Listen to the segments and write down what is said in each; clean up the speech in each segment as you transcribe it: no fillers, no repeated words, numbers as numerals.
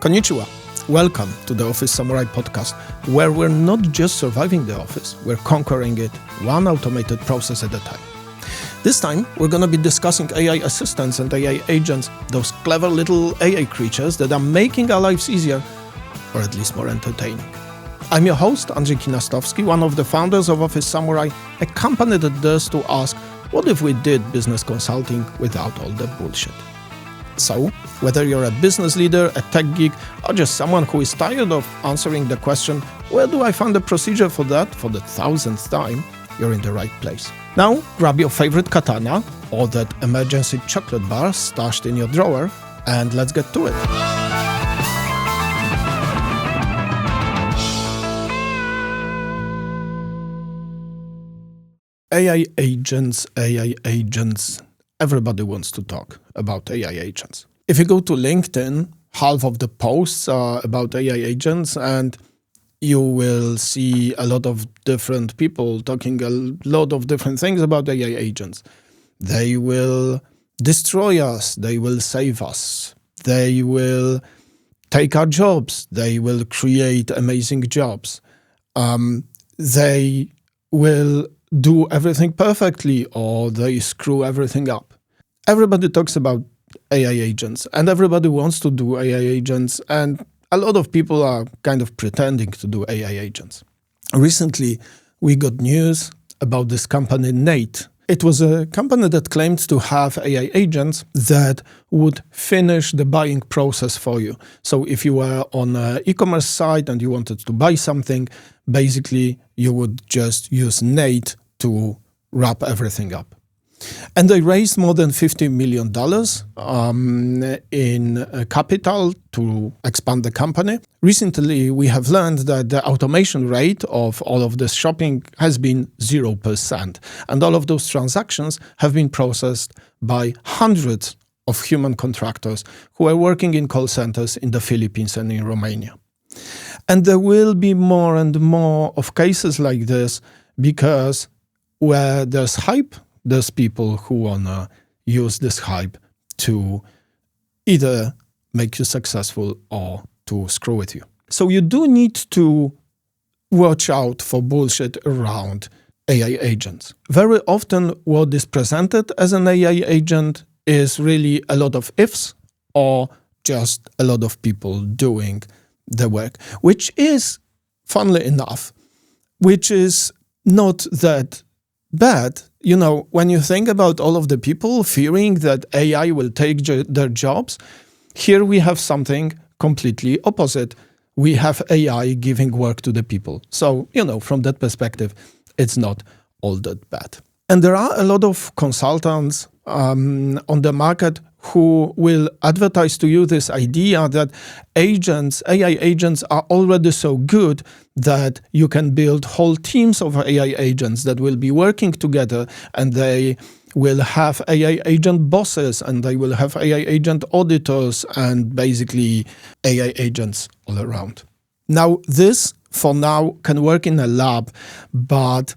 Konnichiwa. Welcome to the Office Samurai podcast, where we're not just surviving the office, we're conquering it one automated process at a time. This time, we're going to be discussing AI assistants and AI agents, those clever little AI creatures that are making our lives easier, or at least more entertaining. I'm your host, Andrzej, one of the founders of Office Samurai, a company that dares to ask, what if we did business consulting without all the bullshit? So, whether you're a business leader, a tech geek, or just someone who is tired of answering the question, where do I find a procedure for that for the 1000th time, you're in the right place. Now, grab your favorite katana or that emergency chocolate bar stashed in your drawer, and let's get to it. AI agents. Everybody wants to talk about AI agents. If you go to LinkedIn, half of the posts are about AI agents, and you will see a lot of different people talking a lot of different things about AI agents. They will destroy us. They will save us. They will take our jobs. They will create amazing jobs. They will do everything perfectly, or they screw everything up. Everybody talks about AI agents, and everybody wants to do AI agents, and a lot of people are kind of pretending to do AI agents. Recently, we got news about this company, Nate. It was a company that claimed to have AI agents that would finish the buying process for you. So if you were on an e-commerce site and you wanted to buy something, basically you would just use Nate to wrap everything up. And they raised more than $50 million in capital to expand the company. Recently, we have learned that the automation rate of all of this shopping has been 0%. And all of those transactions have been processed by hundreds of human contractors who are working in call centers in the Philippines and in Romania. And there will be more and more of cases like this, because where there's hype, there's people who want to use this hype to either make you successful or to screw with you. So you do need to watch out for bullshit around AI agents. Very often what is presented as an AI agent is really a lot of ifs or just a lot of people doing the work, which is, funnily enough, which is not that bad. You know, when you think about all of the people fearing that AI will take their jobs, here we have something completely opposite. We have AI giving work to the people. So, you know, from that perspective, it's not all that bad. And there are a lot of consultants on the market who will advertise to you this idea that AI agents are already so good that you can build whole teams of AI agents that will be working together, and they will have AI agent bosses, and they will have AI agent auditors, and basically AI agents all around. Now, this, for now, can work in a lab, but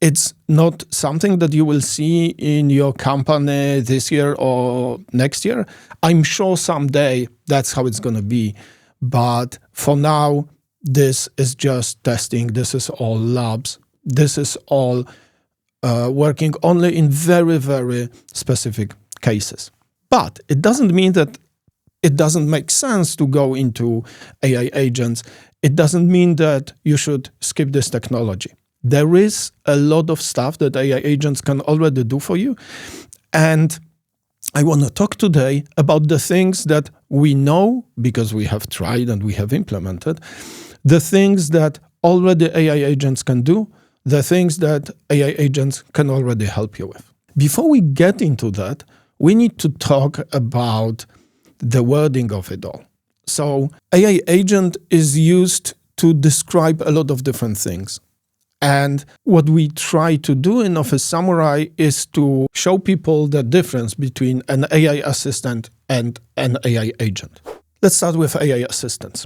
it's not something that you will see in your company this year or next year. I'm sure someday that's how it's going to be. But for now, this is just testing. This is all labs. This is all working only in very, very specific cases. But it doesn't mean that it doesn't make sense to go into AI agents. It doesn't mean that you should skip this technology. There is a lot of stuff that AI agents can already do for you. And I want to talk today about the things that we know because we have tried and we have implemented, the things that already AI agents can do, the things that AI agents can already help you with. Before we get into that, we need to talk about the wording of it all. So AI agent is used to describe a lot of different things. And what we try to do in Office Samurai is to show people the difference between an AI assistant and an AI agent. Let's start with AI assistants.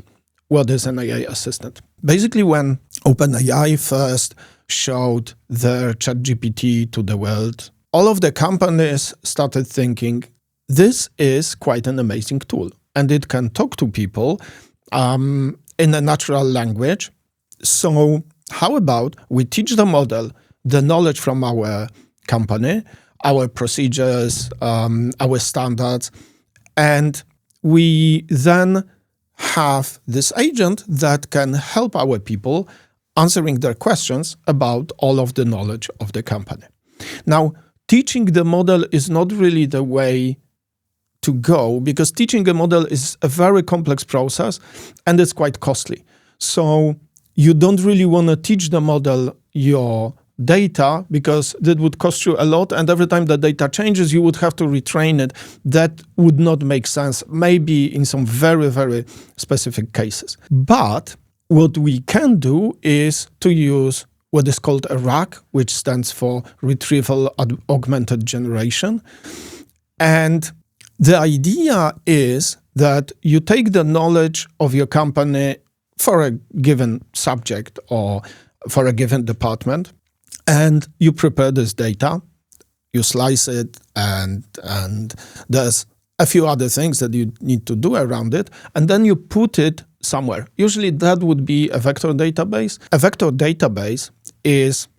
What is an AI assistant? Basically, when OpenAI first showed their ChatGPT to the world, all of the companies started thinking, this is quite an amazing tool. and it can talk to people in a natural language. So how about we teach the model the knowledge from our company, our procedures, our standards, and we then have this agent that can help our people answering their questions about all of the knowledge of the company. Now, teaching the model is not really the way to go, because teaching a model is a very complex process and it's quite costly. So you don't really want to teach the model your data, because that would cost you a lot, and every time the data changes, you would have to retrain it. That would not make sense, maybe in some very, very specific cases. But what we can do is to use what is called a RAG, which stands for retrieval augmented generation. And the idea is that you take the knowledge of your company for a given subject or for a given department, and you prepare this data, you slice it, and there's a few other things that you need to do around it, and then you put it somewhere. Usually that would be a vector database. A vector database is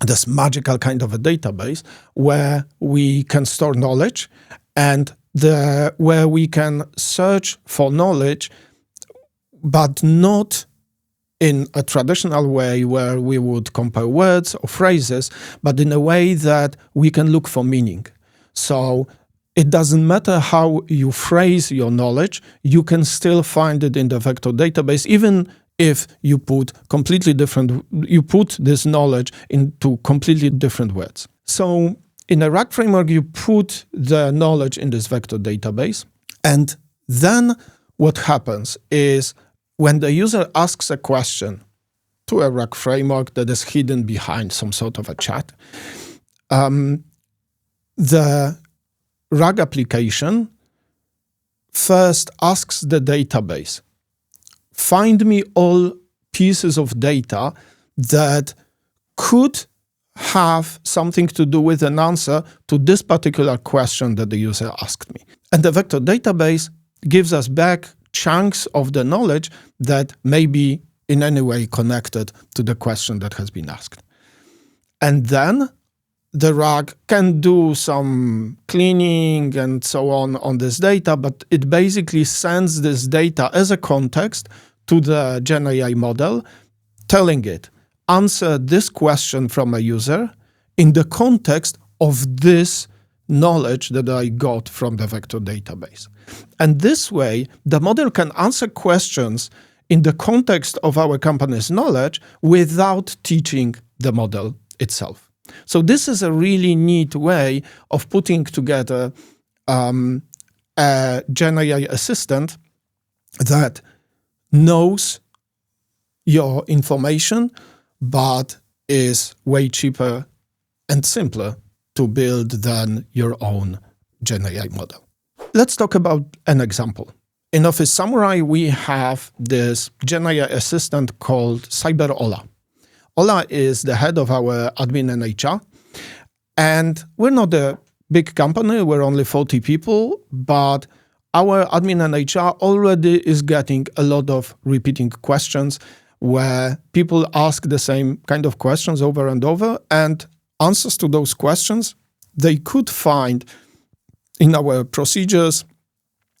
this magical kind of a database where we can store knowledge and where we can search for knowledge, but not in a traditional way where we would compare words or phrases, but in a way that we can look for meaning. So it doesn't matter how you phrase your knowledge, you can still find it in the vector database, even if you put this knowledge into completely different words. So in a RAG framework, you put the knowledge in this vector database, and then what happens is when the user asks a question to a RAG framework that is hidden behind some sort of a chat, the RAG application first asks the database, find me all pieces of data that could have something to do with an answer to this particular question that the user asked me. And the vector database gives us back chunks of the knowledge that may be in any way connected to the question that has been asked. And then the RAG can do some cleaning and so on this data, but it basically sends this data as a context to the Gen AI model, telling it, answer this question from a user in the context of this knowledge that I got from the vector database. And this way, the model can answer questions in the context of our company's knowledge without teaching the model itself. So this is a really neat way of putting together a Gen AI assistant that knows your information, but is way cheaper and simpler to build than your own Gen AI model. Let's talk about an example. In Office Samurai, we have this Gen AI assistant called Cyber Ola. Ola is the head of our admin and HR. And we're not a big company, we're only 40 people, but our admin and HR already is getting a lot of repeating questions where people ask the same kind of questions over and over, and answers to those questions they could find in our procedures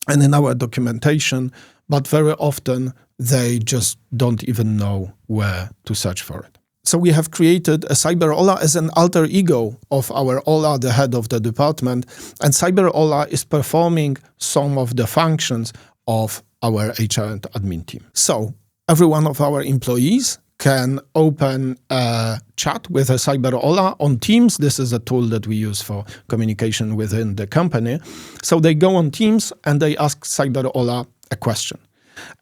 and in our documentation, but very often they just don't even know where to search for it. So we have created a Cyber Ola as an alter ego of our Ola, the head of the department, and Cyber Ola is performing some of the functions of our HR and admin team. So every one of our employees can open a chat with a Cyber Ola on Teams. This is a tool that we use for communication within the company. So they go on Teams and they ask Cyber Ola a question.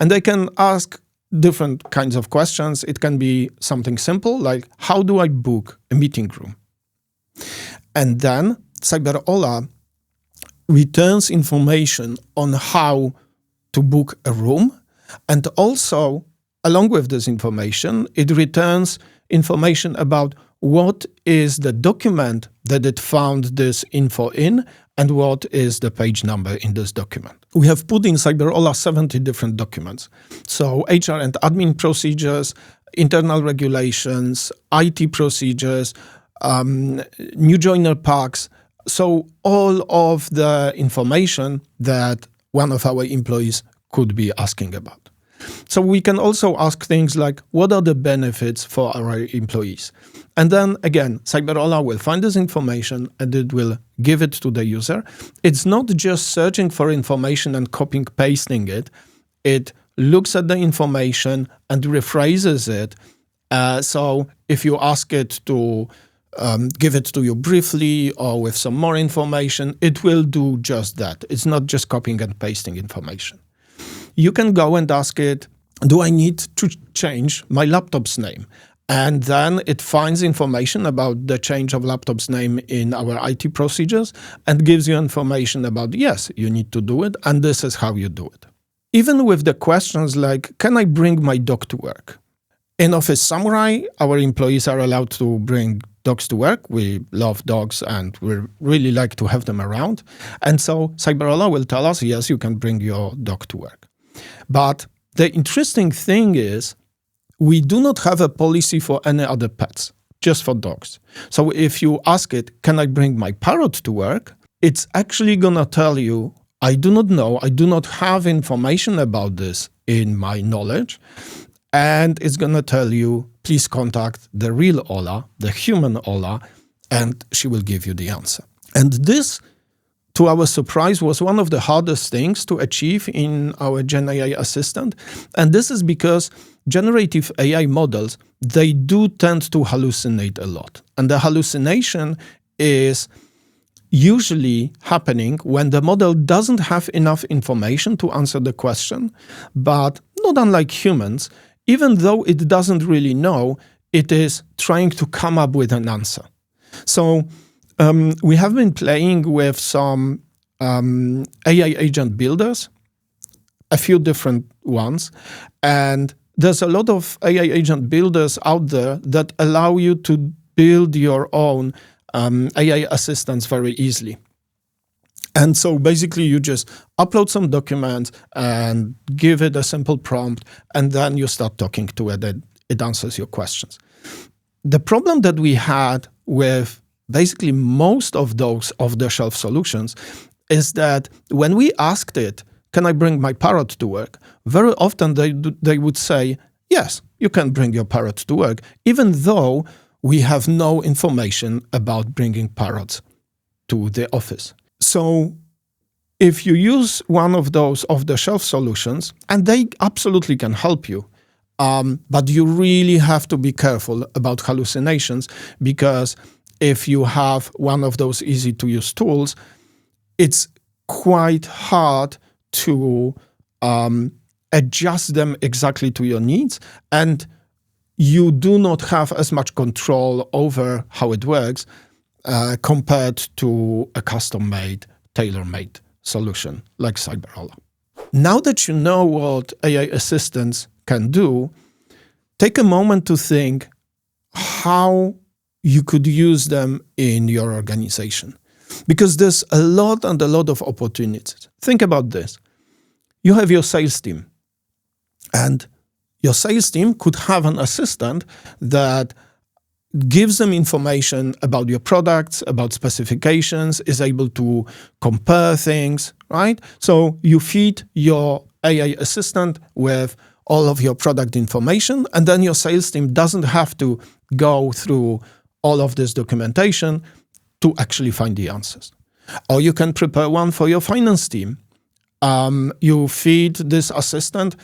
And they can ask different kinds of questions. It can be something simple like, how do I book a meeting room? And then Cyber Ola returns information on how to book a room, and also along with this information, it returns information about what is the document that it found this info in and what is the page number in this document. We have put in Cyber Ola 70 different documents. So HR and admin procedures, internal regulations, IT procedures, new joiner packs. So all of the information that one of our employees could be asking about. So we can also ask things like, what are the benefits for our employees? And then again, Cyber Ola will find this information and it will give it to the user. It's not just searching for information and copying, pasting it. It looks at the information and rephrases it. So if you ask it to give it to you briefly or with some more information, it will do just that. It's not just copying and pasting information. You can go and ask it, do I need to change my laptop's name? And then it finds information about the change of laptop's name in our IT procedures and gives you information about, yes, you need to do it, and this is how you do it. Even with the questions like, can I bring my dog to work? In Office Samurai, our employees are allowed to bring dogs to work. We love dogs and we really like to have them around. And so Cyber Ola will tell us, yes, you can bring your dog to work. But the interesting thing is, we do not have a policy for any other pets, just for dogs. So if you ask it, can I bring my parrot to work? It's actually going to tell you, I do not know, I do not have information about this in my knowledge. And it's going to tell you, please contact the real Ola, the human Ola, and she will give you the answer. And this, to our surprise, was one of the hardest things to achieve in our Gen AI assistant. And this is because generative AI models, they do tend to hallucinate a lot. And the hallucination is usually happening when the model doesn't have enough information to answer the question, but not unlike humans, even though it doesn't really know, it is trying to come up with an answer. So we have been playing with some AI agent builders, a few different ones, and there's a lot of AI agent builders out there that allow you to build your own AI assistants very easily. And so basically you just upload some documents and give it a simple prompt, and then you start talking to it and it answers your questions. The problem that we had with basically most of those off-the-shelf solutions is that when we asked it, can I bring my parrot to work? Very often they would say, yes, you can bring your parrot to work, even though we have no information about bringing parrots to the office. So if you use one of those off-the-shelf solutions, and they absolutely can help you, but you really have to be careful about hallucinations, because if you have one of those easy-to-use tools, it's quite hard to adjust them exactly to your needs, and you do not have as much control over how it works compared to a custom-made, tailor-made solution like Cyber Ola. Now that you know what AI assistants can do, take a moment to think how you could use them in your organization. Because there's a lot of opportunities. Think about this. You have your sales team, and your sales team could have an assistant that gives them information about your products, about specifications, is able to compare things, right? So you feed your AI assistant with all of your product information, and then your sales team doesn't have to go through all of this documentation to actually find the answers. Or you can prepare one for your finance team. You feed this assistant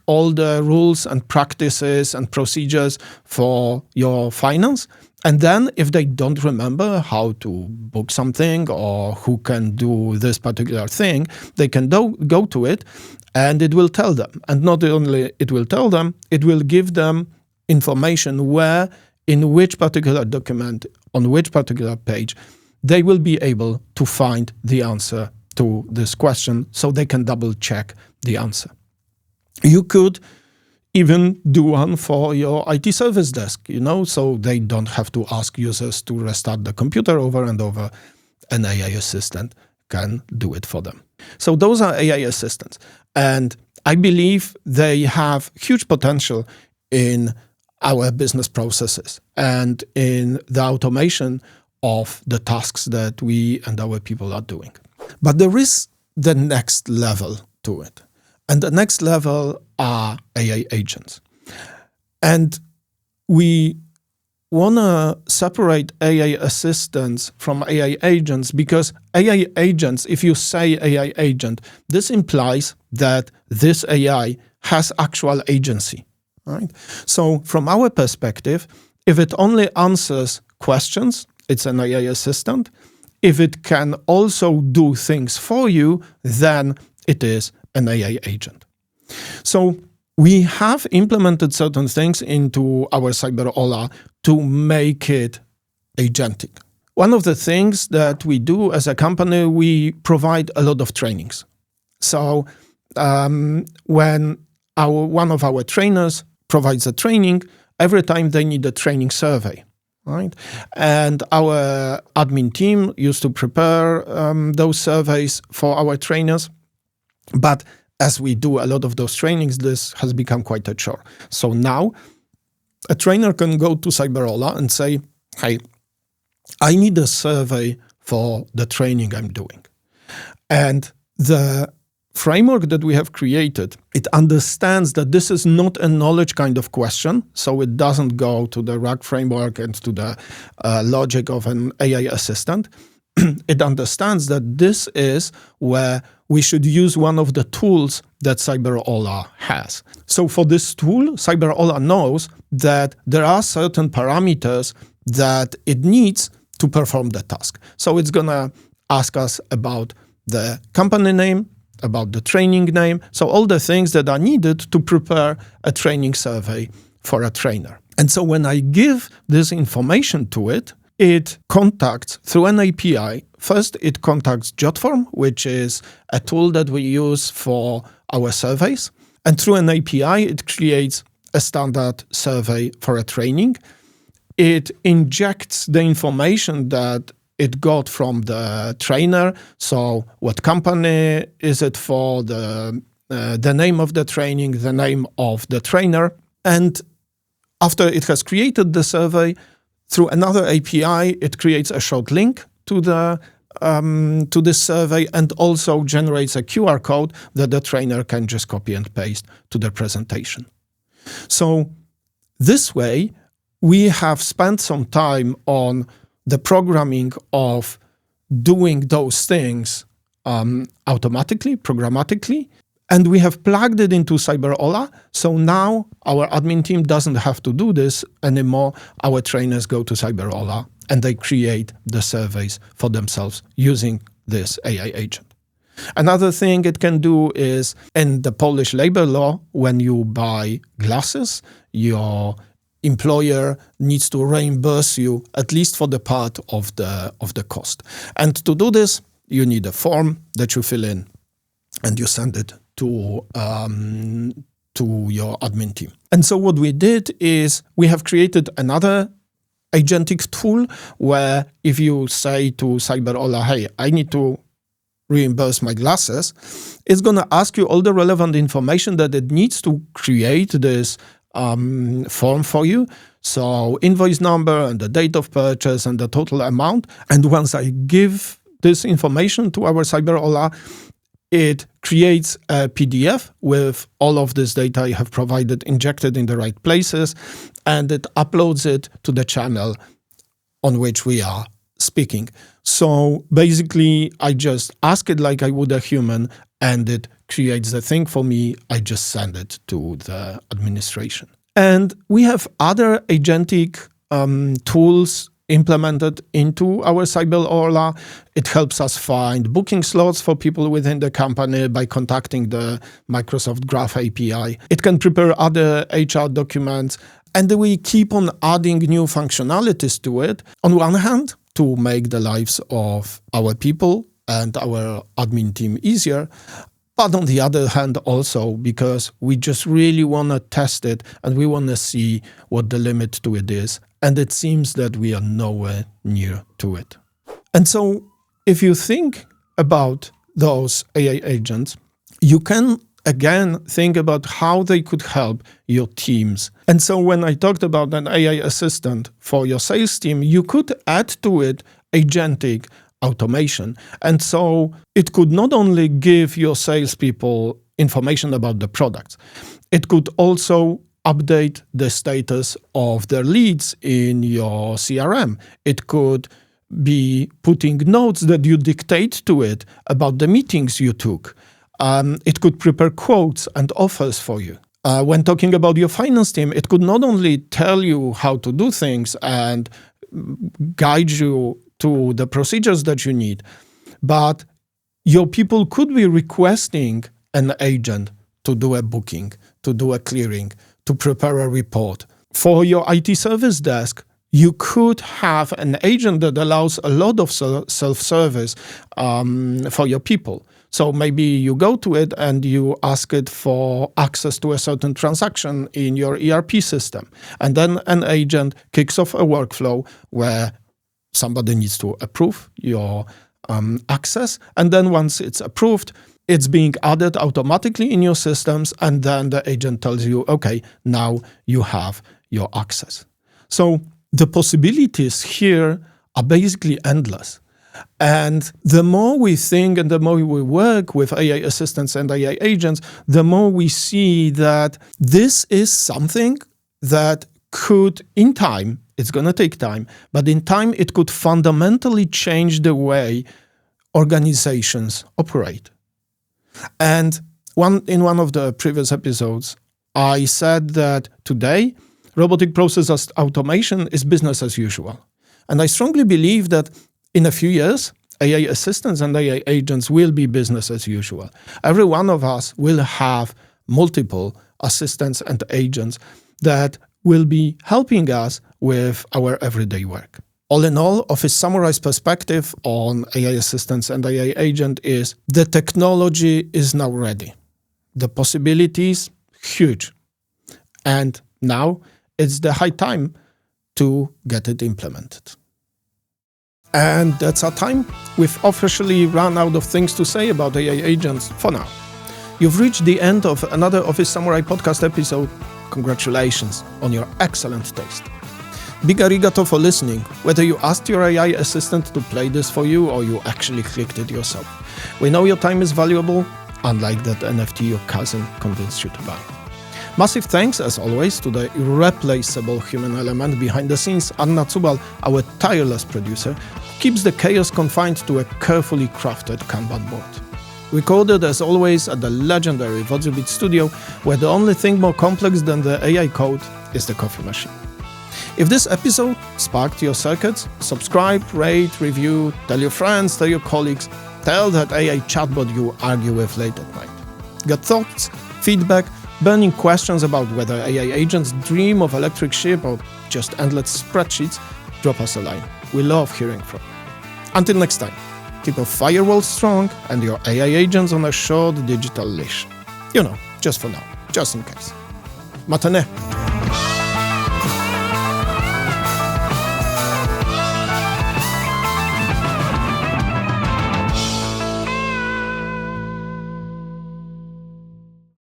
all the rules and practices and procedures for your finance. And then if they don't remember how to book something or who can do this particular thing, they can go to it and it will tell them. And not only it will tell them, it will give them information where, in which particular document, on which particular page, they will be able to find the answer to this question so they can double check the answer. You could even do one for your IT service desk, so they don't have to ask users to restart the computer over and over. An AI assistant can do it for them. So those are AI assistants. And I believe they have huge potential in our business processes and in the automation of the tasks that we and our people are doing. But there is the next level to it. And the next level are AI agents. And we want to separate AI assistants from AI agents because AI agents, if you say AI agent, this implies that this AI has actual agency, right? So from our perspective, if it only answers questions, it's an AI assistant. If it can also do things for you, then it is an AI agent. So we have implemented certain things into our Cyber Ola to make it agentic. One of the things that we do as a company, we provide a lot of trainings. So when one of our trainers provides a training, every time they need a training survey, right? And our admin team used to prepare those surveys for our trainers. But as we do a lot of those trainings, this has become quite a chore. So now a trainer can go to Cyber Ola and say, hey, I need a survey for the training I'm doing. And the framework that we have created, it understands that this is not a knowledge kind of question. So it doesn't go to the RAG framework and to the logic of an AI assistant. It understands that this is where we should use one of the tools that Cyber Ola has. So for this tool, Cyber Ola knows that there are certain parameters that it needs to perform the task. So it's going to ask us about the company name, about the training name, so all the things that are needed to prepare a training survey for a trainer. And so when I give this information to it, it contacts through an API. First, it contacts JotForm, which is a tool that we use for our surveys. And through an API, it creates a standard survey for a training. It injects the information that it got from the trainer. So what company is it for, the name of the training, the name of the trainer. And after it has created the survey, through another API, it creates a short link to this survey and also generates a QR code that the trainer can just copy and paste to the presentation. So this way, we have spent some time on the programming of doing those things automatically, programmatically, and we have plugged it into Cyber Ola. So now our admin team doesn't have to do this anymore. Our trainers go to Cyber Ola and they create the surveys for themselves using this AI agent. Another thing it can do is in the Polish labor law, when you buy glasses, your employer needs to reimburse you at least for the part of the cost. And to do this, you need a form that you fill in and you send it to your admin team. And so what we did is we have created another agentic tool where if you say to Cyber Ola, hey, I need to reimburse my glasses, it's going to ask you all the relevant information that it needs to create this form for you. So invoice number and the date of purchase and the total amount. And once I give this information to our Cyber Ola, it creates a PDF with all of this data I have provided injected in the right places, and it uploads it to the channel on which we are speaking. So basically, I just ask it like I would a human, and it creates the thing for me. I just send it to the administration. And we have other agentic tools implemented into our Cyber Ola. It helps us find booking slots for people within the company by contacting the Microsoft Graph API. It can prepare other HR documents, and we keep on adding new functionalities to it. On one hand, to make the lives of our people and our admin team easier, But on the other hand, also because we just really want to test it and we want to see what the limit to it is. And it seems that we are nowhere near to it. And so if you think about those AI agents, you can again think about how they could help your teams. And so when I talked about an AI assistant for your sales team, you could add to it agentic automation. And so it could not only give your salespeople information about the products, it could also update the status of their leads in your CRM. It could be putting notes that you dictate to it about the meetings you took. It could prepare quotes and offers for you. When talking about your finance team, it could not only tell you how to do things and guide you to the procedures that you need, but your people could be requesting an agent to do a booking, to do a clearing, to prepare a report. For your IT service desk, you could have an agent that allows a lot of self-service for your people. So maybe you go to it and you ask it for access to a certain transaction in your ERP system. And then an agent kicks off a workflow where somebody needs to approve your access. And then once it's approved, it's being added automatically in your systems. And then the agent tells you, okay, now you have your access. So the possibilities here are basically endless. And the more we think and the more we work with AI assistants and AI agents, the more we see that this is something that could, in time, it's going to take time, but in time it could fundamentally change the way organizations operate. And in one of the previous episodes, I said that today, robotic process automation is business as usual. And I strongly believe that in a few years, AI assistants and AI agents will be business as usual. Every one of us will have multiple assistants and agents that will be helping us with our everyday work. All in all, Office Samurai's perspective on AI assistants and AI agent is the technology is now ready. The possibilities, huge. And now it's the high time to get it implemented. And that's our time. We've officially run out of things to say about AI agents for now. You've reached the end of another Office Samurai podcast episode. Congratulations on your excellent taste. Big arigato for listening, whether you asked your AI assistant to play this for you or you actually clicked it yourself. We know your time is valuable, unlike that NFT your cousin convinced you to buy. Massive thanks, as always, to the irreplaceable human element behind the scenes, Anna Zubal, our tireless producer, who keeps the chaos confined to a carefully crafted Kanban board. Recorded, as always, at the legendary Vodzubit studio, where the only thing more complex than the AI code is the coffee machine. If this episode sparked your circuits, subscribe, rate, review, tell your friends, tell your colleagues, tell that AI chatbot you argue with late at night. Got thoughts, feedback, burning questions about whether AI agents dream of electric sheep or just endless spreadsheets? Drop us a line. We love hearing from you. Until next time, keep your firewall strong and your AI agents on a short digital leash. You know, just for now, just in case. Matane!